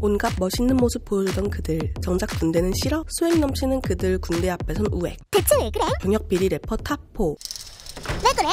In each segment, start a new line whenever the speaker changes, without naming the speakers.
온갖 멋있는 모습 보여주던 그들, 정작 군대는 싫어? 수액 넘치는 그들 군대 앞에선 우액.
대체 왜 그래?
병역 비리 래퍼 탑4.
왜 그래?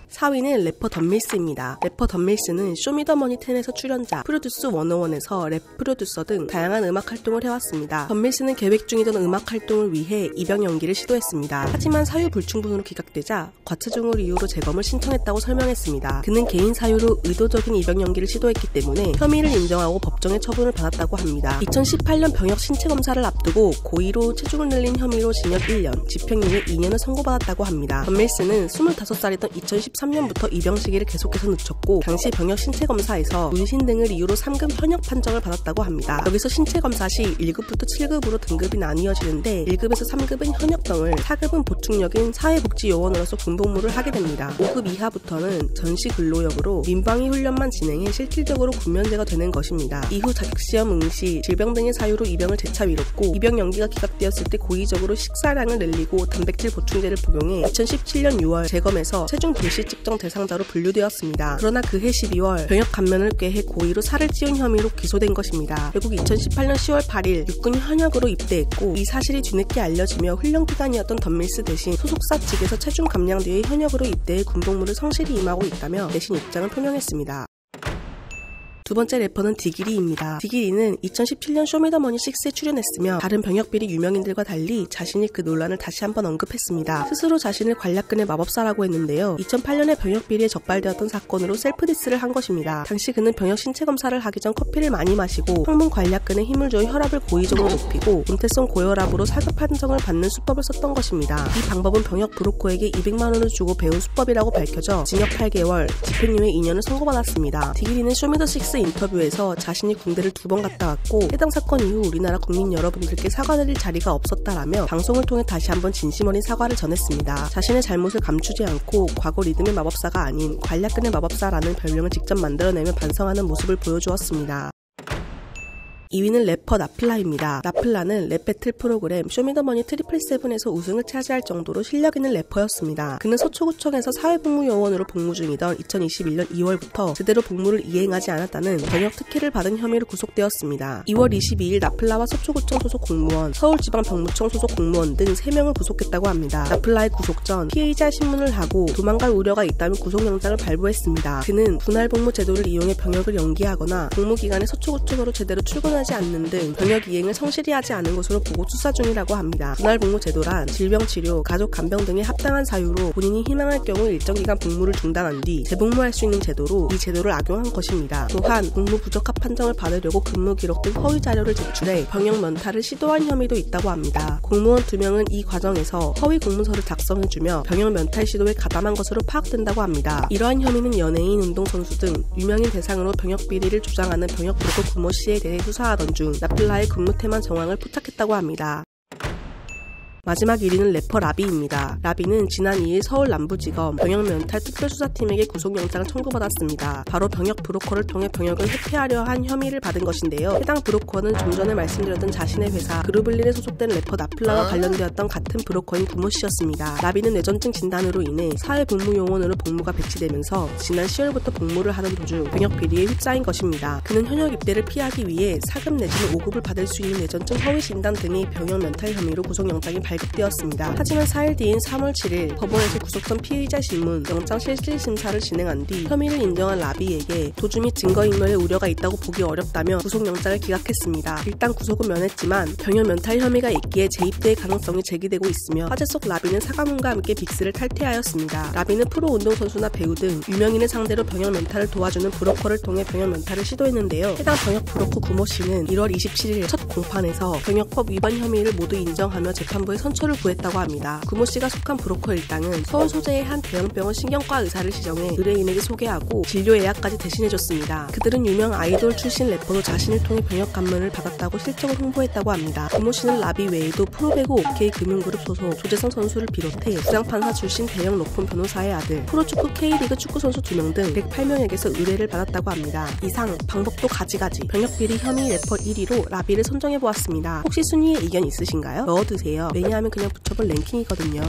4위는 래퍼 덤밀스입니다. 래퍼 덤밀스는 쇼미더머니 10에서 출연자, 프로듀스 101에서 랩 프로듀서 등 다양한 음악 활동을 해왔습니다. 덤밀스는 계획 중이던 음악 활동을 위해 입영 연기를 시도했습니다. 하지만 사유 불충분으로 기각되자 과체중을 이유로 재검을 신청했다고 설명했습니다. 그는 개인 사유로 의도적인 입영 연기를 시도했기 때문에 혐의를 인정하고 법정의 처분을 받았다고 합니다. 2018년 병역 신체 검사를 앞두고 고의로 체중을 늘린 혐의로 징역 1년, 집행유예 2년을 선고받았다고 합니다. 덤밀스는 25살이던 2013년부터 입영 시기를 계속해서 늦췄고 당시 병역 신체 검사에서 문신 등을 이유로 3급 현역 판정을 받았다고 합니다. 여기서 신체 검사 시 1급부터 7급으로 등급이 나뉘어지는데 1급에서 3급은 현역병을, 4급은 보충역인 사회복지요원으로서 군복무를 하게 됩니다. 5급 이하부터는 전시 근로역으로 민방위 훈련만 진행해 실질적으로 군면제가 되는 것입니다. 이후 자격시험 응시, 질병 등의 사유로 입영을 재차 미뤘고 입영 연기가 기각되었을 때 고의적으로 식사량을 늘리고 단백질 보충제를 복용해 2017년 6월 재검에서 체중 불시 측정 대상자로 분류되었습니다. 그러나 그해 12월 병역 감면을 꾀해 고의로 살을 찌운 혐의로 기소된 것입니다. 결국 2018년 10월 8일 육군 현역으로 입대했고 이 사실이 뒤늦게 알려지며 훈련 기간이었던 덤밀스 대신 소속사 측에서 체중 감량 뒤에 현역으로 입대해 군복무를 성실히 임하고 있다며 내신 입장을 표명했습니다. 두 번째 래퍼는 디기리입니다. 디기리는 2017년 쇼미더머니 6에 출연했으며 다른 병역비리 유명인들과 달리 자신이 그 논란을 다시 한번 언급했습니다. 스스로 자신을 관략근의 마법사라고 했는데요. 2008년에 병역비리에 적발되었던 사건으로 셀프디스를 한 것입니다. 당시 그는 병역 신체 검사를 하기 전 커피를 많이 마시고 항문 관략근에 힘을 주어 혈압을 고의적으로 높이고 임태성 고혈압으로 4급 판정을 받는 수법을 썼던 것입니다. 이 방법은 병역 브로커에게 200만 원을 주고 배운 수법이라고 밝혀져 징역 8개월, 집행유예 2년을 선고받았습니다. 디기리는 쇼미더6 인터뷰에서 자신이 군대를 2번 갔다 왔고 해당 사건 이후 우리나라 국민 여러분들께 사과드릴 자리가 없었다라며 방송을 통해 다시 한번 진심 어린 사과를 전했습니다. 자신의 잘못을 감추지 않고 과거 리듬의 마법사가 아닌 관략근의 마법사라는 별명을 직접 만들어내며 반성하는 모습을 보여주었습니다. 2위는 래퍼 나플라입니다. 나플라는 랩 배틀 프로그램 쇼미더머니 777에서 우승을 차지할 정도로 실력 있는 래퍼였습니다. 그는 서초구청에서 사회복무요원으로 복무 중이던 2021년 2월부터 제대로 복무를 이행하지 않았다는 병역 특혜를 받은 혐의로 구속되었습니다. 2월 22일 나플라와 서초구청 소속 공무원, 서울지방병무청 소속 공무원 등 3명을 구속했다고 합니다. 나플라의 구속 전 피의자 신문을 하고 도망갈 우려가 있다며 구속영장을 발부했습니다. 그는 분할복무 제도를 이용해 병역을 연기하거나 복무기간에 서초구청으로 제대로 출근하지 않는 등 병역 이행을 성실히 하지 않은 것으로 보고 수사 중이라고 합니다. 분할복무 제도란 질병치료, 가족 간병 등의 합당한 사유로 본인이 희망할 경우 일정 기간 복무를 중단한 뒤 재복무할 수 있는 제도로 이 제도를 악용한 것입니다. 또한 복무 부적합 판정을 받으려고 근무 기록 등 허위 자료를 제출해 병역 면탈을 시도한 혐의도 있다고 합니다. 공무원 2명은 이 과정에서 허위 공문서를 작성해주며 병역 면탈 시도에 가담한 것으로 파악된다고 합니다. 이러한 혐의는 연예인, 운동선수 등 유명인 대상으로 병역 비리를 조장하는 병역 브로커 구모 씨에 대해 수사하던 중 나플라의 근무 태만 정황을 포착했다고 합니다. 마지막 1위는 래퍼 라비입니다. 라비는 지난 2일 서울 남부지검 병역면탈 특별수사팀에게 구속영장을 청구받았습니다. 바로 병역 브로커를 통해 병역을 회피하려 한 혐의를 받은 것인데요. 해당 브로커는 좀 전에 말씀드렸던 자신의 회사 그루블린에 소속된 래퍼 나플라와 관련되었던 같은 브로커인 구모씨였습니다. 라비는 뇌전증 진단으로 인해 사회복무요원으로 복무가 배치되면서 지난 10월부터 복무를 하던 도중 병역 비리에 휩싸인 것입니다. 그는 현역 입대를 피하기 위해 4급 내지는 5급을 받을 수 있는 뇌전증 허위 진단 등의 병역면탈 혐의로 구속영장이 발급되었습니다. 하지만 4일 뒤인 3월 7일 법원에서 구속된 피의자 신문, 영장 실질심사를 진행한 뒤 혐의를 인정한 라비에게 도주 및 증거인멸의 우려가 있다고 보기 어렵다며 구속영장을 기각했습니다. 일단 구속은 면했지만 병역 면탈 혐의가 있기에 재입대의 가능성이 제기되고 있으며 화제 속 라비는 사과문과 함께 빅스를 탈퇴하였습니다. 라비는 프로 운동선수나 배우 등 유명인을 상대로 병역 면탈을 도와주는 브로커를 통해 병역 면탈을 시도했는데요. 해당 병역 브로커 구모 씨는 1월 27일 첫 공판에서 병역법 위반 혐의를 모두 인정하며 재판부에 선처를 구했다고 합니다. 구모 씨가 속한 브로커 일당은 서울 소재의 한 대형병원 신경과 의사를 지정해 의뢰인에게 소개하고 진료 예약까지 대신해줬습니다. 그들은 유명 아이돌 출신 래퍼도 자신을 통해 병역 감면을 받았다고 실적을 홍보했다고 합니다. 구모 씨는 라비 외에도 프로배구 OK 금융그룹 소속 조재성 선수를 비롯해 부장판사 출신 대형 로펌 변호사의 아들, 프로축구 K리그 축구선수 2명 등 108명에게서 의뢰를 받았다고 합니다. 이상 방법도 가지가지 병역비리 혐의 래퍼 1위로 라비를 선정해보았습니다. 혹시 순위에 의견 있으신가요? 넣어두세요. 왜냐하면 그냥 붙여볼 랭킹이거든요.